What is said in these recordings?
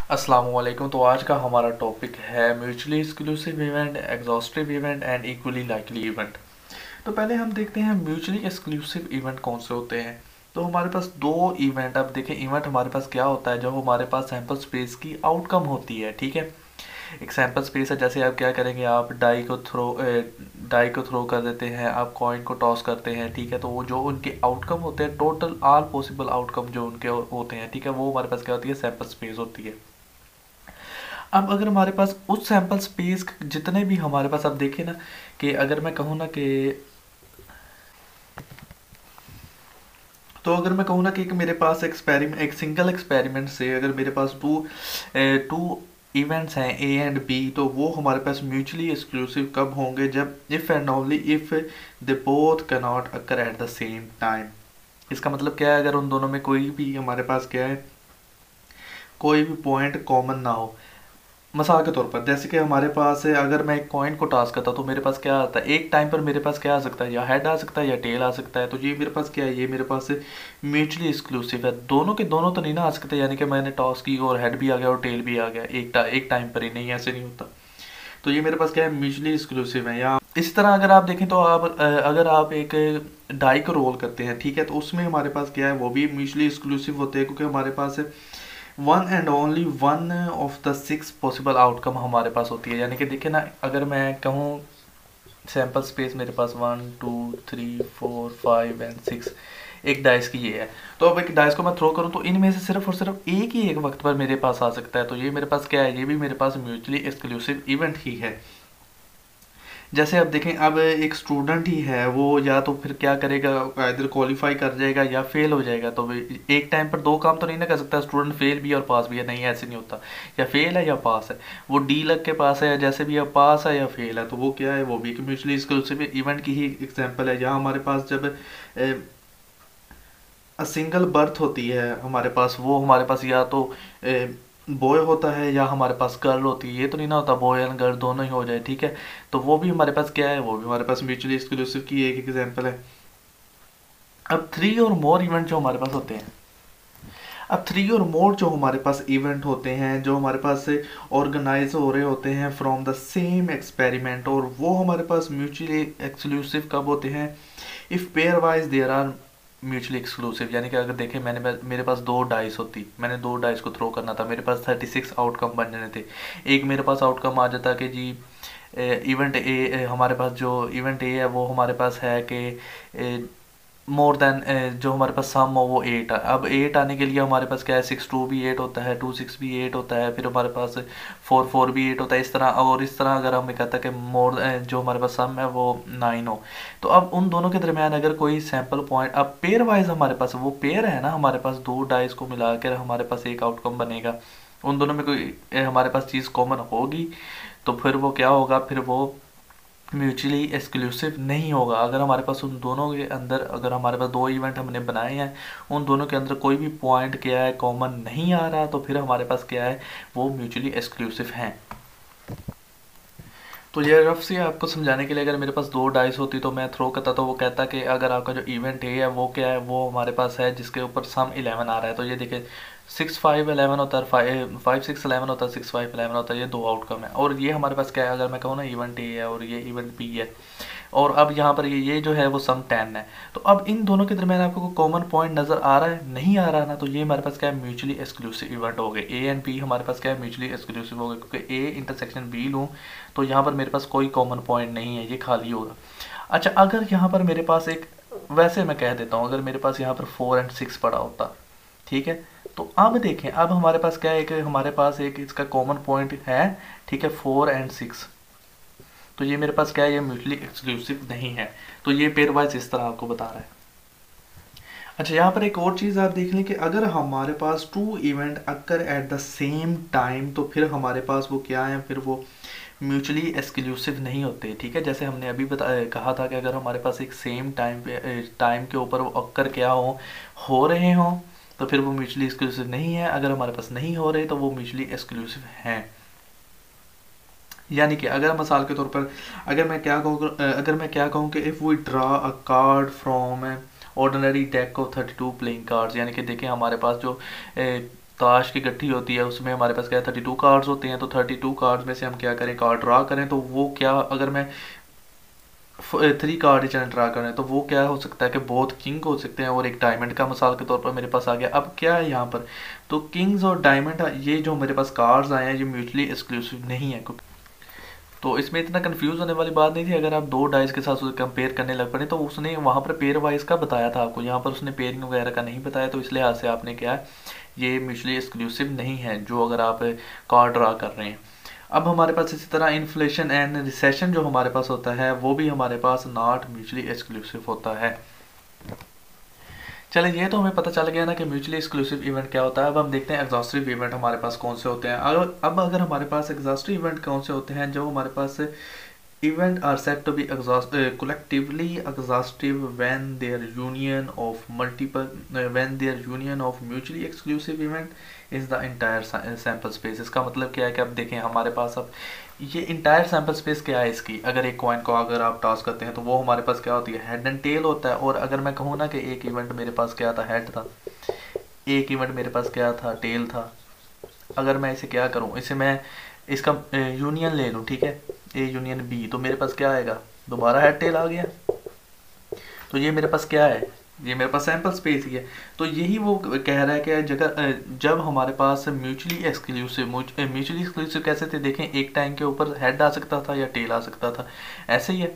अस्सलाम वालेकुम। तो आज का हमारा टॉपिक है mutually exclusive event, exhaustive event and equally likely event. तो पहले हम देखते हैं म्यूचुअली एक्सक्लूसिव इवेंट कौन से होते हैं। तो हमारे पास दो इवेंट, अब देखें इवेंट हमारे पास क्या होता है, जब हमारे पास सैम्पल स्पेस की आउटकम होती है। ठीक है, एक सैम्पल स्पेस है, जैसे आप क्या करेंगे, आप डाई को थ्रो कर देते हैं, आप कॉइन को टॉस करते हैं। ठीक है, तो वो जो उनके आउटकम होते हैं, टोटल ऑल पॉसिबल आउटकम जो उनके होते हैं, ठीक है, वो हमारे पास क्या होती है, सैम्पल स्पेस होती है। अब अगर हमारे पास उस सैंपल स्पेस जितने भी हमारे पास, अब देखिए ना कि अगर मैं कहूँ ना कि, तो अगर मैं कहूँ ना कि एक मेरे पास एक्सपेरिमेंट, एक सिंगल एक्सपेरिमेंट से अगर मेरे पास टू इवेंट्स हैं ए एंड बी, तो वो हमारे पास म्यूचुअली एक्सक्लूसिव कब होंगे, जब if and only if they both can not occur at the same time. इसका मतलब क्या है, अगर उन दोनों में कोई भी हमारे पास क्या है, कोई भी पॉइंट कॉमन ना हो। मिसाल के तौर पर जैसे कि हमारे पास है, अगर मैं एक कॉइन को टॉस करता हूँ तो मेरे पास क्या आता है, एक टाइम पर मेरे पास क्या आ सकता है, या हेड आ सकता है या टेल आ सकता है। तो ये मेरे पास क्या है, ये मेरे पास म्यूचुअली एक्सक्लूसिव है। दोनों के दोनों तो नहीं ना आ सकते, यानी कि मैंने टॉस की और हेड भी आ गया और टेल भी आ गया एक टाइम पर ही, नहीं ऐसे नहीं होता। तो ये मेरे पास क्या है, म्यूचुअली एक्सक्लूसिव है। या इस तरह अगर आप देखें तो आप अगर आप एक डाई को रोल करते हैं, ठीक है, तो उसमें हमारे पास क्या है, वो भी म्यूचुअली एक्सक्लूसिव होते हैं, क्योंकि हमारे पास one and only one of the six possible outcome हमारे पास होती है। यानी कि देखिए ना, अगर मैं कहूँ सैम्पल स्पेस मेरे पास 1 2 3 4 5 एंड 6 एक डाइस की ये है, तो अब एक डाइस को मैं थ्रो करूँ तो इनमें से सिर्फ और सिर्फ एक ही एक वक्त पर मेरे पास आ सकता है। तो ये मेरे पास क्या है, ये भी मेरे पास म्यूचुअली एक्सक्लूसिव इवेंट ही है। जैसे अब देखें, अब एक स्टूडेंट ही है, वो या तो फिर क्या करेगा, इधर क्वालिफाई कर जाएगा या फेल हो जाएगा। तो एक टाइम पर दो काम तो नहीं ना कर सकता, स्टूडेंट फेल भी और पास भी है, नहीं ऐसे नहीं होता। या फेल है या पास है, वो डी लग के पास है, या जैसे भी, या पास है या फेल है, तो वो क्या है, वो भी एक म्यूचुअली एक्सक्लूसिव इवेंट की ही एग्जाम्पल है। यहाँ हमारे पास जब सिंगल बर्थ होती है हमारे पास, वो हमारे पास या तो बॉय होता है या हमारे पास गर्ल होती है। ये तो नहीं ना होता बॉय एंड गर्ल दोनों ही हो जाए। ठीक है, तो वो भी हमारे पास क्या है, वो भी हमारे पास म्यूचुअली एक्सक्लूसिव की एक एग्जांपल है। अब थ्री और मोर इवेंट जो हमारे पास होते हैं, अब थ्री और मोर जो हमारे पास इवेंट होते हैं, जो हमारे पास से ऑर्गेनाइज हो रहे होते हैं फ्रॉम द सेम एक्सपेरिमेंट, और वो हमारे पास म्यूचुअली एक्सक्लूसिव कब होते हैं, if pairwise there are mutually exclusive. यानी कि अगर देखें, मेरे पास दो डाइस होती, मैंने दो डाइस को थ्रो करना था, मेरे पास 36 आउटकम बनने थे। एक मेरे पास आउटकम आ जाता कि जी इवेंट ए, हमारे पास जो इवेंट ए है वो हमारे पास है कि मोर देन, जो हमारे पास सम हो वो 8 है। अब 8 आने के लिए हमारे पास क्या है, 6 2 भी 8 होता है, 2 6 भी 8 होता है, फिर हमारे पास 4 4 भी 8 होता है। इस तरह, और इस तरह अगर हमें कहता है कि मोर, जो हमारे पास सम है वो 9 हो, तो अब उन दोनों के दरमियान अगर कोई सैम्पल पॉइंट, अब पेयर वाइज हमारे पास वो पेयर है ना, हमारे पास दो डाइस को मिलाकर हमारे पास एक आउटकम बनेगा। उन दोनों में कोई हमारे पास चीज़ कॉमन होगी, तो फिर वो क्या होगा, फिर वो म्यूचुअली एक्सक्लूसिव नहीं होगा। अगर हमारे पास उन दोनों के अंदर, अगर हमारे पास दो इवेंट हमने बनाए हैं, उन दोनों के अंदर कोई भी पॉइंट क्या है, कॉमन नहीं आ रहा, तो फिर हमारे पास क्या है, वो म्यूचुअली एक्सक्लूसिव हैं। तो ये रफ से आपको समझाने के लिए, अगर मेरे पास दो डाइस होती तो मैं थ्रो करता, तो वो कहता कि अगर आपका जो इवेंट है वो क्या है, वो हमारे पास है जिसके ऊपर सम 11 आ रहा है। तो ये देखिए 6 5 11 होता है, 5 6 11 होता है, 6 5 11 होता है, ये दो आउटकम है। और ये हमारे पास क्या है, अगर मैं कहूँ ना इवेंट ए है और ये इवेंट बी है, और अब यहाँ पर ये जो है वो सम 10 है। तो अब इन दोनों के दरमियान आपको कोई कॉमन पॉइंट नज़र आ रहा है, नहीं आ रहा ना, तो ये हमारे पास क्या है, म्यूचुअली एक्सक्लूसिव इवेंट हो गए। ए एंड बी हमारे पास क्या है, म्यूचुअली एक्सक्लूसिव हो गए, क्योंकि ए इंटरसेक्शन बी लूँ तो यहाँ पर मेरे पास कोई कॉमन पॉइंट नहीं है, ये खाली होगा। अच्छा, अगर यहाँ पर मेरे पास एक, वैसे मैं कह देता हूँ, अगर मेरे पास यहाँ पर 4 एंड 6 पड़ा होता, ठीक है, तो अब देखें, अब हमारे पास क्या है, कि हमारे पास एक इसका कॉमन पॉइंट है, ठीक है, 4 एंड 6। तो ये मेरे पास क्या है, ये म्यूचुअली एक्सक्लूसिव नहीं है। तो ये पेयर वाइज इस तरह आपको बता रहा है। अच्छा, यहाँ पर एक और चीज़ आप देख लें कि अगर हमारे पास two event occur at the same time, तो फिर हमारे पास वो क्या है, फिर वो म्यूचुअली एक्सक्लूसिव नहीं होते। ठीक है, जैसे हमने अभी कहा था कि अगर हमारे पास एक सेम टाइम के ऊपर वो अक्कर क्या हो रहे हों, तो फिर वो म्यूचुअली एक्सक्लूसिव नहीं है। अगर हमारे पास नहीं हो रहे तो वो म्यूचुअली एक्सक्लूसिव हैं। यानी कि अगर मिसाल के तौर पर, अगर मैं क्या कहूँ कि if we draw a card from ordinary deck of 32 playing cards, यानी कि देखें हमारे पास जो ताश की गट्ठी होती है, उसमें हमारे पास क्या है 32 कार्ड्स होते हैं, तो 32 कार्ड्स में से हम क्या करें, कार्ड ड्रा करें, तो वो क्या, अगर मैं 3 कार्ड ही चैनल ड्रा करें तो वो क्या हो सकता है कि बहुत किंग हो सकते हैं, और एक डायमंड का मिसाल के तौर पर मेरे पास आ गया। अब क्या है यहाँ पर, तो किंग्स और डायमंड ये जो मेरे पास कार्ड्स आए हैं ये म्यूचुअली एक्सक्लूसिव नहीं है, तो इसमें इतना कंफ्यूज होने वाली बात नहीं थी। अगर आप दो डाइस के साथ उसे कंपेयर करने लग पड़े तो उसने वहाँ पर पेयर वाइज का बताया था आपको, यहाँ पर उसने पेयरिंग वगैरह का नहीं बताया, तो इस लिहाज से आपने क्या है, ये म्यूचुअली एक्सक्लूसिव नहीं है जो अगर आप कार्ड ड्रा कर रहे हैं। अब हमारे पास इसी तरह इन्फ्लेशन एंड रिसेशन जो हमारे पास होता है वो भी हमारे पास नॉट म्यूचुअली एक्सक्लूसिव होता है। चलिए, ये तो हमें पता चल गया ना कि म्यूचुअली एक्सक्लूसिव इवेंट क्या होता है। अब हम देखते हैं एग्जॉस्टिव इवेंट हमारे पास कौन से होते हैं। अब अगर हमारे पास एग्जॉस्टिव इवेंट कौन से होते हैं, जो हमारे पास event are said to be collectively exhaustive when their union of multiple when their union of mutually exclusive event is the entire sample space। इसका मतलब क्या है कि अब देखें हमारे पास, अब ये इंटायर सैम्पल स्पेस क्या है इसकी, अगर एक कॉइन को अगर आप टॉस करते हैं तो वो हमारे पास क्या होती है, हेड एंड टेल होता है। और अगर मैं कहूँ ना कि एक इवेंट मेरे पास क्या था, हेड था, एक इवेंट मेरे पास क्या था, टेल था, अगर मैं इसे क्या करूँ, इसे मैं इसका यूनियन ले लूँ, ठीक है, ए यूनियन बी, तो मेरे पास क्या आएगा, दोबारा हेड टेल आ गया। तो ये मेरे पास क्या है, ये मेरे पास सैम्पल स्पेस ही है। तो यही वो कह रहा है कि जब हमारे पास म्यूचुअली एक्सक्लूसिव कैसे थे, देखें एक टाइम के ऊपर हेड आ सकता था या टेल आ सकता था, ऐसे ही है।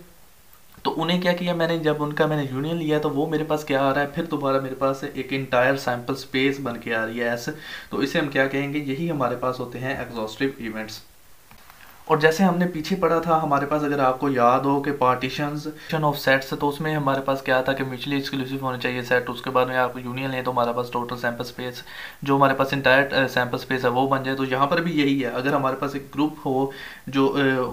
तो उन्हें क्या किया मैंने, जब मैंने यूनियन लिया तो वो मेरे पास क्या आ रहा है, फिर दोबारा मेरे पास एक इंटायर सैम्पल स्पेस बन के आ रही है ऐसे। तो इसे हम क्या कहेंगे, यही हमारे पास होते हैं एग्जॉस्टिव इवेंट्स। और जैसे हमने पीछे पढ़ा था हमारे पास, अगर आपको याद हो कि पार्टीशन ऑफ सेट्स, तो उसमें हमारे पास क्या था कि म्यूचुअली एक्सक्लूसिव होने चाहिए सेट, उसके बाद में आप यूनियन लें तो हमारे पास टोटल सैम्पल स्पेस, जो हमारे पास इंटायर सैम्पल स्पेस है वो बन जाए। तो यहाँ पर भी यही है, अगर हमारे पास एक ग्रुप हो, जो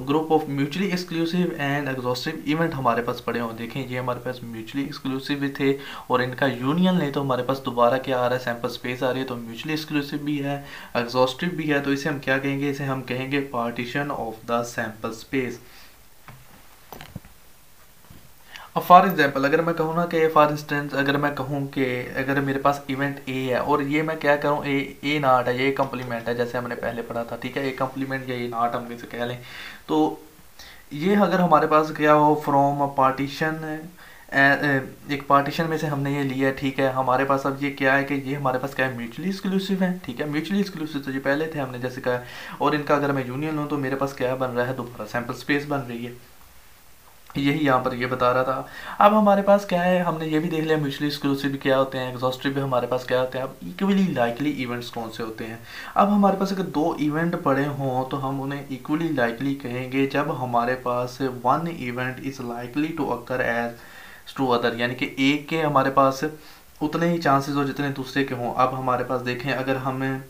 group of mutually exclusive and exhaustive event हमारे पास पड़े हों, देखें ये हमारे पास म्यूचुअली एक्सक्लूसिव थे और इनका यूनियन लें तो हमारे पास दोबारा क्या आ रहा है, सैम्पल स्पेस आ रही है, तो म्यूचुअली एक्सक्लूसिव भी है, एग्जॉस्टिव भी है। तो इसे हम क्या कहेंगे, इसे हम कहेंगे partition of the sample space. अब फॉर एग्जांपल अगर मैं कहूँ ना कि फॉर इंस्टेंस अगर मैं कहूँ कि अगर मेरे पास इवेंट ए है और ये मैं क्या करूँ, ए नॉट है, ये कंप्लीमेंट है, जैसे हमने पहले पढ़ा था, ठीक है, ए कंप्लीमेंट या ए नॉट हम इसे कह लें। तो ये अगर हमारे पास क्या हो, फ्रॉम अ पार्टीशन, एक पार्टीशन में से हमने ये लिया, ठीक है, हमारे पास अब ये क्या है कि ये हमारे पास क्या है, म्यूचुअली एक्सक्लूसिव है, ठीक है, म्यूचुअली एक्सक्लूसिव तो ये पहले थे हमने जैसे कहा, और इनका अगर मैं यूनियन लूँ तो मेरे पास क्या बन रहा है, दोबारा सैम्पल स्पेस बन रही है, यही यहाँ पर ये बता रहा था। अब हमारे पास क्या है, हमने ये भी देख लिया म्यूचुअली एक्सक्लूसिव क्या होते हैं, एग्जॉस्टिव भी हमारे पास क्या होते हैं। अब इक्वली लाइकली इवेंट्स कौन से होते हैं। अब हमारे पास अगर दो इवेंट पड़े हों तो हम उन्हें इक्वली लाइकली कहेंगे जब हमारे पास one event is likely to occur as to other, यानी कि एक के हमारे पास उतने ही चांसेस हो जितने दूसरे के हों। अब हमारे पास देखें, अगर हमें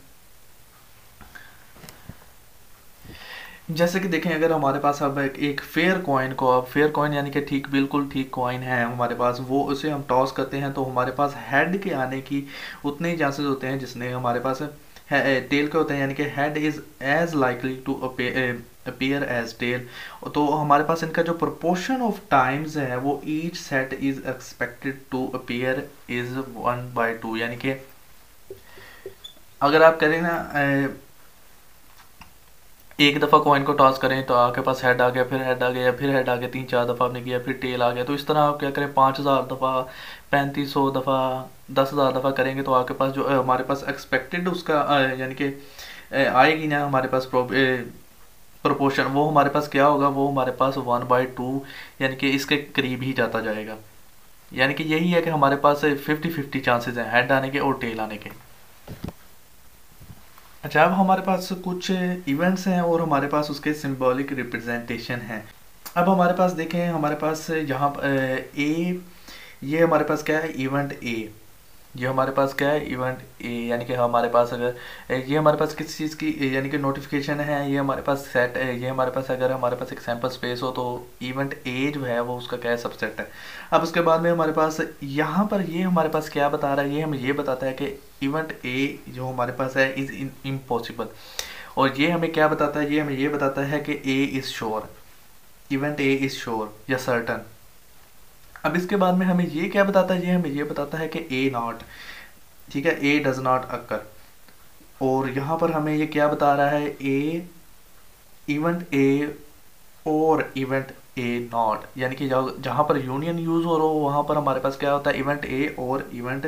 जैसे कि देखें, अगर हमारे पास अब एक फेयर कॉइन को, अब फेयर कॉइन यानी कि ठीक बिल्कुल ठीक कॉइन है हमारे पास, वो उसे हम टॉस करते हैं तो हमारे पास हेड के आने की उतने ही चांसेस होते हैं जिसने हमारे पास टेल के होते हैं, यानी कि head is as likely to appear as tail. तो हमारे पास इनका जो प्रोपोर्शन ऑफ टाइम्स है वो each set is expected to appear is 1/2, यानी कि अगर आप करें ना एक दफ़ा कॉइन को टॉस करें तो आपके पास हेड आ गया, फिर हेड आ गया, फिर हेड आ गया, 3-4 दफ़ा आपने किया, फिर टेल आ गया, तो इस तरह आप क्या करें 5000 दफ़ा, 3500 दफ़ा, 10,000 दफ़ा करेंगे तो आपके पास जो हमारे पास एक्सपेक्टेड उसका यानी कि आएगी ना हमारे पास प्रोपोर्शन, वो हमारे पास क्या होगा, वो हमारे पास 1/2 यानी कि इसके करीब ही जाता जाएगा। यानी कि यही है कि हमारे पास 50-50 चांसेस हैं हेड आने के और टेल आने के। अच्छा, अब हमारे पास कुछ इवेंट्स हैं और हमारे पास उसके सिंबॉलिक रिप्रेजेंटेशन हैं। अब हमारे पास देखें, हमारे पास यहाँ ए, ये हमारे पास क्या है, इवेंट ए, ये हमारे पास क्या है, इवेंट ए, यानी कि हमारे पास अगर ये हमारे पास किस चीज़ की यानी कि नोटिफिकेशन है, ये हमारे पास सेट है, ये हमारे पास अगर हमारे पास एक सैम्पल स्पेस हो तो इवेंट ए जो है वो उसका क्या है, सबसेट है। अब उसके बाद में हमारे पास यहाँ पर ये हमारे पास क्या बता रहा है, ये हमें ये बताता है कि इवेंट ए जो हमारे पास है इज़ इम्पॉसिबल। और ये हमें क्या बताता है, ये हमें ये बताता है कि A is sure, event A is sure या सर्टन। अब इसके बाद में हमें ये क्या बताता है, ये हमें ये बताता है कि ए नॉट, ठीक है, ए डज नॉट अकर। और यहाँ पर हमें ये क्या बता रहा है, ए इवेंट ए और इवेंट ए नॉट, यानी कि जहाँ पर यूनियन यूज हो रहा हो वहाँ पर हमारे पास क्या होता है, इवेंट ए और इवेंट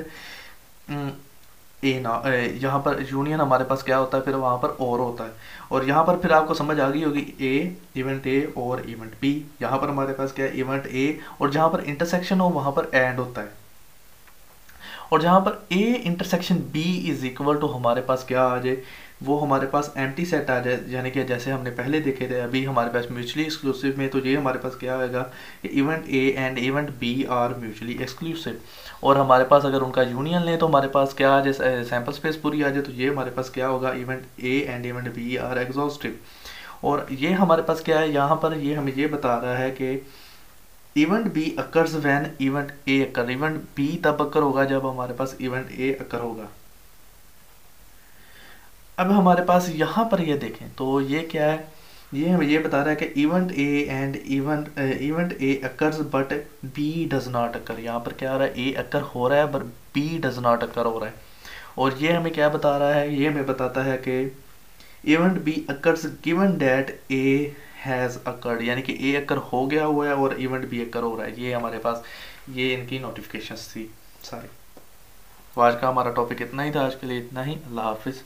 ए ना, यहाँ पर यूनियन हमारे पास क्या होता है, फिर वहाँ पर और होता है। और यहाँ पर फिर आपको समझ आ गई होगी, ए इवेंट ए और इवेंट बी, यहाँ पर हमारे पास क्या है, इवेंट ए और जहाँ पर इंटरसेक्शन हो वहाँ पर एंड होता है। और जहाँ पर A intersection B is equal to हमारे पास क्या आ जाए, वो हमारे पास एम्प्टी सेट आ जाए, यानी कि जैसे हमने पहले देखे थे, अभी हमारे पास म्यूचुअली एक्सक्लूसिव में तो ये हमारे पास क्या आएगा, event A and event B are mutually exclusive. और हमारे पास अगर उनका यूनियन लें तो हमारे पास क्या आ जाए, सैम्पल स्पेस पूरी आ जाए, तो ये हमारे पास क्या होगा, event A and event B are exhaustive. और ये हमारे पास क्या है, यहाँ पर ये हमें ये बता रहा है कि event B occurs when event A occur, event B तब अकर होगा जब हमारे पास इवेंट ए अकर होगा। अब हमारे पास यहाँ पर ये देखें तो ये क्या है, ये हमें ये बता रहा है कि event A and event A occurs but B does not occur. यहाँ पर क्या हो रहा है, ए अकर हो रहा है but B does not occur हो रहा है। और ये हमें क्या बता रहा है, ये हमें बताता है कि event B occurs given that A has occurred, यानी कि ए अकर हो गया हुआ है और इवेंट बी अकर हो रहा है। ये हमारे पास ये इनकी नोटिफिकेशंस थी सारी। तो आज का हमारा टॉपिक इतना ही था, आज के लिए इतना ही। अल्लाह हाफिज़।